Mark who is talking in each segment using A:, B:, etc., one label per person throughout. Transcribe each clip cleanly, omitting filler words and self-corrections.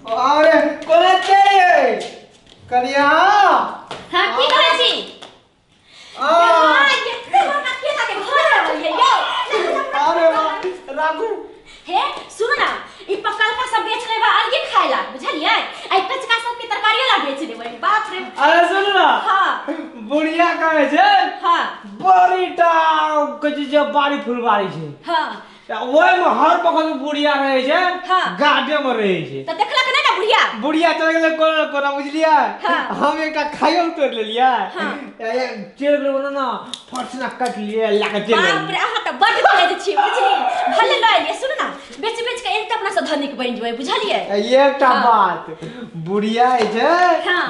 A: अरे कोने चाहिए करिया
B: हां की कहै छी हां ये हम के लागे घर आबे यो
A: अरे राघु
B: हे सुन ना ई पकल का सब बेच लेबा अलगे खाइला बुझलिए आई पचका सब के तरकारियो ला बेच देबै बाप रे।
A: अरे सुन ना
B: हां
A: बुढ़िया कहै छै
B: हां
A: बड़ीटा कथि जे बाड़ी फुलबाड़ी छै
B: हां
A: ओय में हर पकल बुढ़िया रहै छै
B: हां
A: गाडे में रहै छै
B: त देखला के नै ना बुढ़िया
A: बुढ़िया चल गेलै कोना बुझलिया हम एकटा खाइयो तोड़ लेलिया चेर बोलो ना फटना कट लिए लाके चल
B: बाप रे आहा त बड तेज छी बुझली भले लय ले सुन ना बेच बेच के एकटा अपना से धनिक बन जबै बुझलिए
A: एकटा बात बुढ़िया छै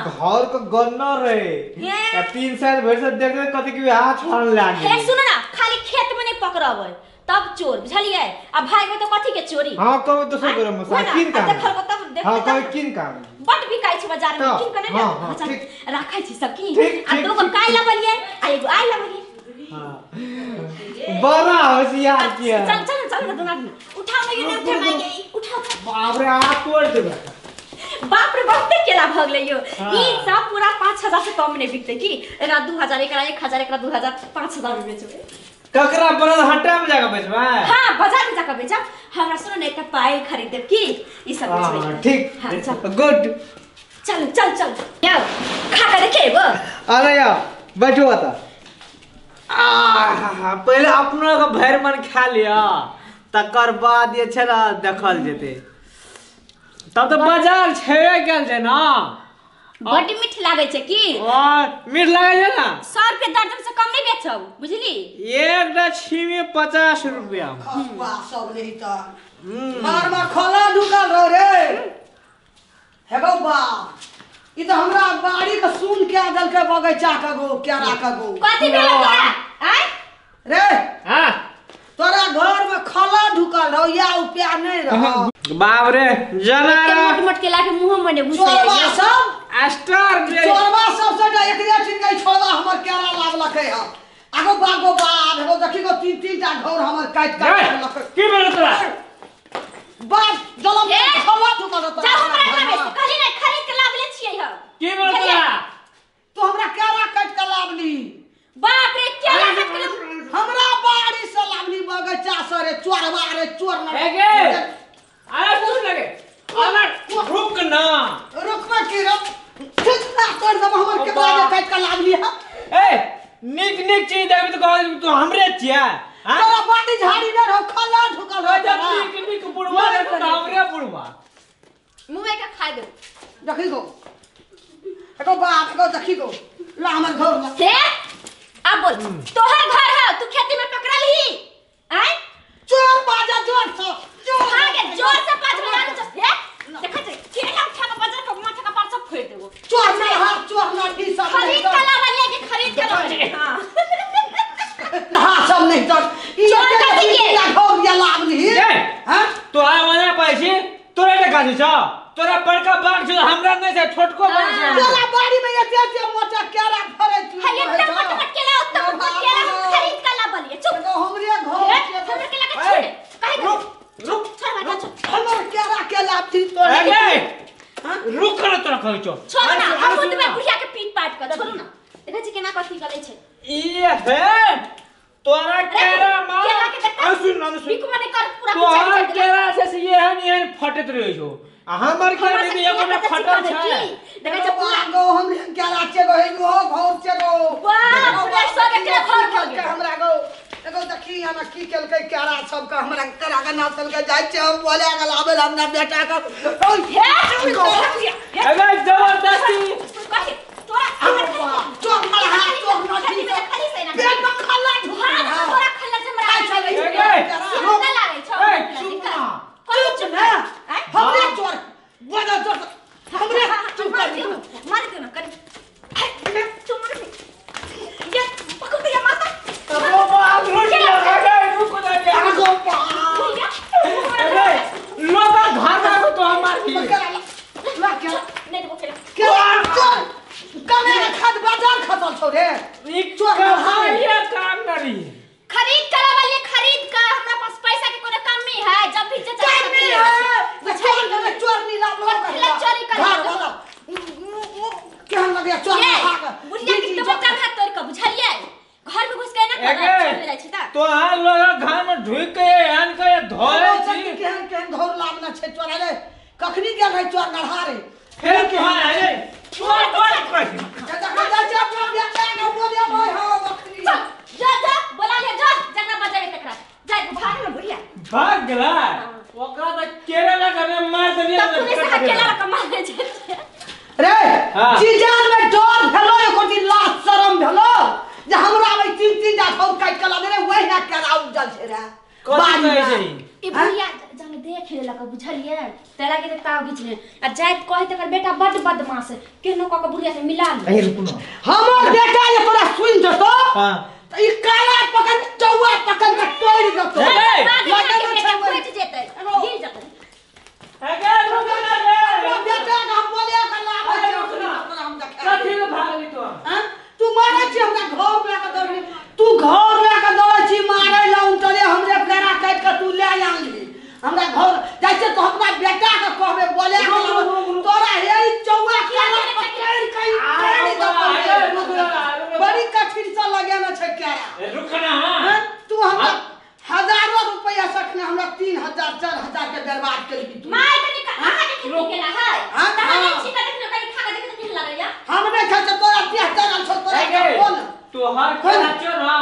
A: घर के गन्ना रहे 3 साल भर से देख ले कथि के हाथ छान लागे
B: हे सुन ना खाली खेत में नहीं पकड़बै तब चोर बुझलिए अब भाई में तो कथि के चोरी
A: हां कहबो तो सब गरम मसाला किन काम
B: देखल को तब देख
A: हां कहै किन काम
B: बड बिकाई छै बाजार में किन कने अच्छा राखै छी सब की आ दो गो काय लबलिए आ एगो आइ लबलिए हां
A: बड़ा होशियार किया
B: चल चल चल दोनों आदमी उठाओ मैं ये उठा मैं उठाओ
A: बाप रे हाथ तोड़ देबे
B: बाप रे बहुते केला भग ले यो ई सब पूरा 5000 से कम नहीं बिकते की एकरा 2000 एकरा 1000 एकरा 2000 5000 में बेचबे
A: ककरा बरद हट्टा में जाके बेचबे
B: हां बाजार में जाके बेचब हमरा सुन एकटा पायल खरीद देब की ई सब बेचबे
A: हां ठीक
B: हां चल
A: गुड
B: चल चल चल यार खा के देखेबो
A: अरे यार बैठो बता पहले अपना का भैर मन खा लिया तकर बाद ये छै ना देखल जेते तब तो बाजार छेबे कैल छै ना
B: बड़ी मीठ लागे छै की
A: और मीठ लागे छै ना
B: 100 रुपया दर्जन से कम नहीं बेचब बुझली
A: एकटा छीमे 50 रुपया
C: वाह सब नहीं त मार खोला ढुकल रह रे हेगो बा ई तो हमरा बाड़ी के सुन के दल के बगीचा का गो केरा का गो
B: कथि भेल तोरा आय
C: रे
A: हां
C: तोरा घर में खोला ढुकल रह या उपाय नहीं रह
A: बाप रे जना
B: मोट मोट के लाके मुंह में ने घुसे
C: चोरबा सब
A: स्टार रे
C: चोरबा सब से एकरे चिन के छोड़बा हमर केरा लागलकै ह आगो बागो बाग हो देखी गो तीन तीन टा घर हमर काट लकै
A: की भेल तोरा
C: बाप जलम खोला ढुकल रह
B: जा हमरा ना बेच कहली ना खरीद के लाभ ले छियै हम
A: की भेल तोरा
C: तो हमरा केरा काट के लावली
B: बाप रे क्या लागत के
C: हमरा बाड़ी से लावली बगीचा से रे चोरबा रे चोर ना
A: हेगे अरे कुछ लगे अरे रुक ना
C: रुकना की रे कितना कर दब हमर के बागे काट के लावली है
A: ए निक निक चीज देबी तो कह तू हमरे छिया हां
C: तोरा बाड़ी झाड़ी न रहो खला ढुकल
A: हो जा निक निक बुढ़वा रे तो हमरे बुढ़वा
B: मुंह में का खा दे
C: देखी गो एको बाप को देखी गो ला हमर घर ला
B: से अब बोल तोहर घर है तू खेती में पकड़ल ही आय
C: चोर बाजा जोर से
B: जोर भागे जोर से 5 मिनट से हे देखत केला उठा के बाजार को माथा का पार सब फोड़ देबो
C: चोर ना हाथ चोर ना ठी सब
B: खरीद कला वाले के खरीद के लावे हां
C: हां सब नहीं तो
B: चोर कथि के
C: घर या लावली
A: हां तो आ मने पैसे तोरा के गाड़ी छ तोरा बड़का बाग छ हमरा नहीं छै छोटको बाग छै
C: तोरा बाड़ी में एते मोटा केरा फरे तू
B: है एक टमाटर केला उत्तम केला खरीद कला बलिए चुप
C: हमरे घर
B: हमरे केला के छोड़ काहे
A: रुक
B: छोड़ मत छोड़
C: हमर केरा के लावती तो
A: ए रुक कर तोरा कहै छ
B: छोड़ ना हम तुम्हें बुढ़िया के पीट पाट कर छोड़ ना देखै छी केना कथि गलै छै
A: ये है तोरा केरा मां सुन ना सुन
B: बिकु मने कर पूरा
A: तोरा केरा से ये है फटत रहे छो हमर केरा के एगो में फटल छै
C: देखै छ पूरा गो हमरे केरा के गो है गो घर के गो
B: वाह पूरा सब एकरा घर के
C: हमरा गो एगो देखी हम की केलकै केरा सब के हमरा केरा के नाम चल के जाय छै हम बोले के लाबे हमरा बेटा के
B: हे
A: अबे जबरदस्ती
B: कथि तोरा
C: चोर मार हाथ चोर न
B: खली से ना
C: पेट में खल्ला
B: हां तोरा खल्ला से हमरा
C: चले
B: ना लागे छ
A: ए चुप ना
B: कोई चुप ना
C: हमरे चोर बड़ा चोर हमरे
B: चुप कर मार दे ना कर चुप मत ये पकड़ के माता
A: वो बाग रुक जा रुक जा
C: आगो पा
A: अरे लोगा भागा तो हमारी
C: ला के
B: नहीं तो बोले
C: चोर कने खद बाजार खतल छौ रे
A: एक चोर ये काम करी
B: खरीद करा वाले खरीद का हमरा पास पैसा के कोनो कमी है जब भी चाचा
C: कमी है रे कखनी गेल रहे चोर गढ़ा रे
A: फिर के हां रे
B: छोड़
C: जा अपना बेटा के बोले भाई हां बकरी
B: जा बोला ले जा जगह बजावे तकरा जा भाग ना बुढ़िया
A: भाग गेला ओकरा त केरला करे मार देलिए
B: तब पुलिस अकेला कमाल जे
C: रे
A: हाँ।
C: जीजान में डर भेलो एको दिन लाज शरम भेलो जे हमरा में तीन टा ठौर काट के ला दे रे वही ना कराउ जल छे रे
A: कथि कहै छै
B: ई बुढ़िया जाने देख ले लगा बुझलिए तेरा के ताव घिच ले आ जात कहे तकर बेटा बड बदमाश है केनो क के बुढ़िया से मिला ले
A: अरे रुकु न
C: हमर बेटा जे तोरा सुन जतो
A: हां
C: त ई काला पकड़ चौवा पकड़ के तोड़ दतो
B: बेटा फट जेतै गिर जेतै
A: अगर रुक न रे
C: बेटा का बोले का लाभ हम
A: कथि न भागली तो
C: हां तू मारे छी हमरा घर ले के दौड़ तू घर ले के दौड़ छी मारे ला उतरे हमरे पेरा काट के तू ले आनली हमरा घर जैसे तो अपना बेटा के कहबे बोले तोरा हे चौवा काला पकड़ के बड़ी कठिन से लगे ना छै क्या
A: रुक न हां
C: तू हमरा हजारों रुपया सखने हमरा 3000 4000 के बर्बाद कर दी तू
B: माय तनी का आहा के खेती केला है
C: हाँ,
B: तहन
C: हाँ।
B: छी का देखन कहीं खा के देख तो नहीं लगैया
C: हम नहीं खाते तोरा 3000 छोड़ तोरा बोल
A: तो हर केला चो ना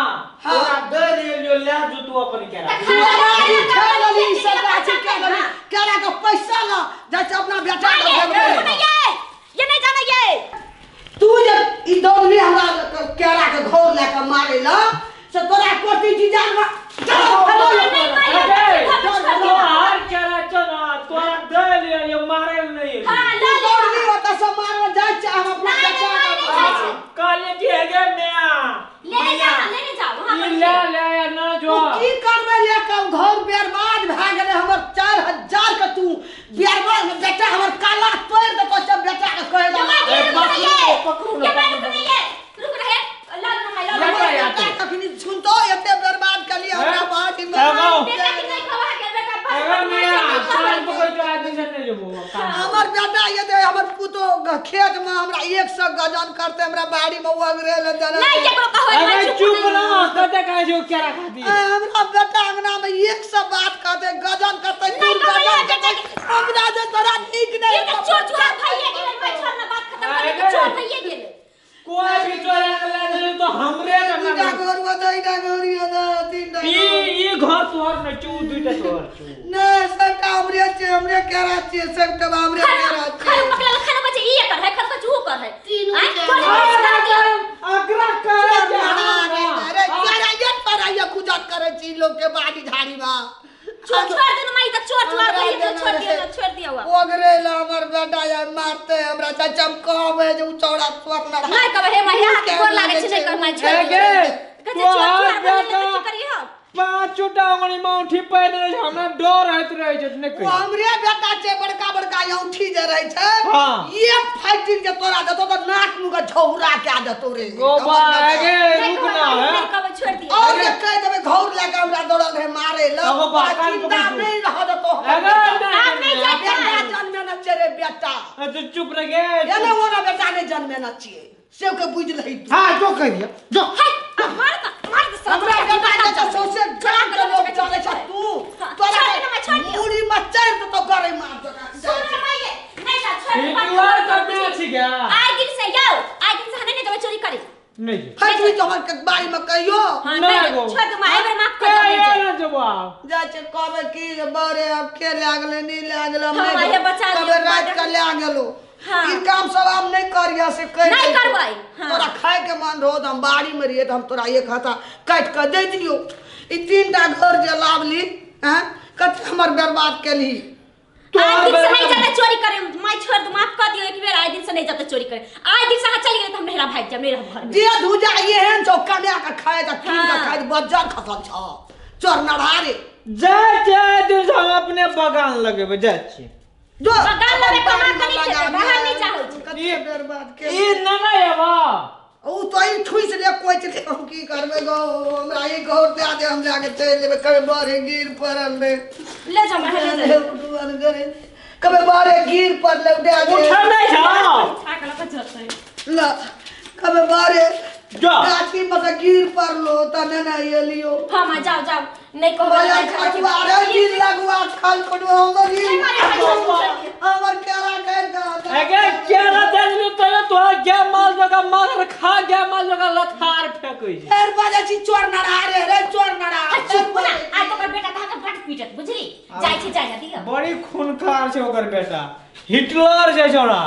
A: तोरा दे लियो ले जो तू अपन केरा
C: हमारी खेलली सब आछी के केरा का पैसा ला जैसे अपना बेटा के भेजबे
B: ये नहीं जाने ये
C: तू जे ई दौड़ली हमरा केरा के घोर लेके मारे ला से तोरा कोटी जीजान में चलो
A: तो हर केला चो ना तोरा दे लियो ये मारे नहीं
B: हां ले ले
C: दौड़ली ओता से मारवा जाय छै हम अपना बेटा के
A: काले की है गे नया
B: लेने जाओ वहां
A: ई ले ले ना जो
C: तू की करबे लेके घर बर्बाद भ गेले हमर 4000 के तू बर्बाद बेटा हमर काला तोड़ दे तो सब बेटा के कहे ला
A: पकड़ो
B: ये बात नहीं है रुक रहे ला
C: कखनी सुनतो एते बर्बाद कर लिया हमरा बात में
B: बेटा की नहीं खवा के बेटा
A: अगर नया साल पकड़ के आदमी से नहीं लेबो
C: हमर बेटा ये दे हमर पुतो खेत में हमरा 100 गजन करते हमरा बाड़ी में उगरे ले जाना
B: नहीं केकरो कहो
A: अरे चुप रहो कते कहे जो केरा खाती
C: हमरा बेटा अंगना में 100 बात करते गजन करते दूर गजन करते हमरा जे तोरा ठीक नहीं
B: ये चोर चोर भइए गेले भाई छोड़ना बात खत्म कर के चोर भइए गेले
A: कोई भी चोरा के ले ले तो हमरे ना
C: तीनटा घर बदाईटा घरिया ना तीनटा
A: ई घर तोहर न चू दुईटा तोहर चू
C: ना सबटा हमरे केरा छे सबटा हमरे केरा छे
B: खाना पकला खाना बचे ई कर है खर चू कर है
A: अगरा कर
C: अरे केरा ये पर ये पूजा करे छी लोग के बाड़ी झाड़ी बा
B: छोड़ दे ना माई तक चोर भइए तो छोड़ दिया हुआ
C: ओगरे ला हमर बेटा या मारते हमरा चाचा कहबे जे चौड़ा स्वर्ण
B: नहीं कबे हे माई हाथ गोर लागे छै नहीं कर माई छोड़
A: गे
B: कते चोर
A: बेटा
B: की करिए हम
A: पांच टांगनी में उठी पैर रहे हमरा डर होत रहे छै ने
C: वो हमरे बेटा छे बड़का बड़का औंठी जे रहे छै
A: हां
C: ये फाइटिंग के तोरा देतो तो नाक मुंह झौरा के देतो रे
A: गोबा आगे रुक ना है
B: कबे छोड़ दिया
C: और ये कह देबे घौर लेके हमरा दौड़ल रहे मारे ल
A: अब बाकान
C: चिंता
A: पकड़
C: नहीं रह देतो
A: अगर
B: आप नहीं
C: बेटा
B: जाते
C: जन्मे न चरे बेटा
A: तू चुप रह गे
C: ये ने वो ना बेटा ने जन्मे न छिए सेव के बुझ लही तू
A: हां जो कह दिया जो
B: मार
C: हमरा बेटा के सोसे गलत के लोग चले छ तू तोरा मुड़ी में चढ़ तो करे मार दो
B: सुन माई नहीं जा छोड़
A: दीवार करने छी क्या
B: आज दिन से जाओ आज दिन से हने नहीं चोरी करे
A: नहीं
C: फटवी तो हमर के बारी में कहियो
B: हां
A: नहीं
B: नहीं
A: गो।
B: छोड़ दो माई एबर माफ कर
A: क्या
B: दो
A: ये ना जवाब
C: जा छे कहबे की जे बरे अब के लागले नी लागले हम
B: हाँ,
C: नहीं
B: ये बचा लियो,
C: कबे रात
B: बचा-
C: के ले गेलो
B: हाँ।
C: ई काम सब हम नहीं करिया से कह
B: नहीं करवाई, हाँ।
C: तोरा खाए के मन रहो तो हम बाड़ी में रहिए तो हम तोरा एक हाथा काट के दे दियो ई तीनटा घर जे लावली हैं कत हमर बर्बाद केली
B: आज दिन से नहीं जाते चोरी करे माई छोड़ दो माफ कर दियो एक बेर आज दिन से नहीं जाते चोरी करे आज दिन से हां चली गए तो हम मेरा भाग जा मेरे घर में
C: जे धुजा ये हैं जो कन्या का खाए त तीन का
B: हाँ।
C: खाए बजार खतम छ चोर नढ़ारे
A: जा दिन हम अपने बगान लगे जाय छी
C: जो
B: बगान लगे कमा के नहीं खेते बाहर नहीं चाहो
C: कते बर्बाद के
A: ई ना ना आबा
C: ओ तो ई ठुइस ले कोइ चले हम की करबे गो हमरा ई घर पे आदे हम जाके चल लेबे कबे बारे गिर परल रे
B: ले जा बाहर ले जा
C: उठवान करे कबे बारे गिर पर ले उठा दे
A: उठा नहीं जाओ
B: छाकला पर चलते
C: ला कबे बारे
A: जा
C: गाछी में से गिर पड़लो तने नहीं एलियो
B: हां मां जाओ जाओ नहीं को
C: बोला खटवारे गिर लगवा खाल पड़ो हमर केरा कैट का
A: एगे केरा देख लो तो क्या माल जगह मार खा गया माल जगह लथार फेंकै छै
C: फेर बाजे छी चोर नड़ा रे चोर नड़ा
B: चुप ना आ तो कर बेटा धाका फट पीटत बुझली जाय छी जाय दियो
A: बड़ी खूनखार छै ओकर बेटा हिटलर छै छोरा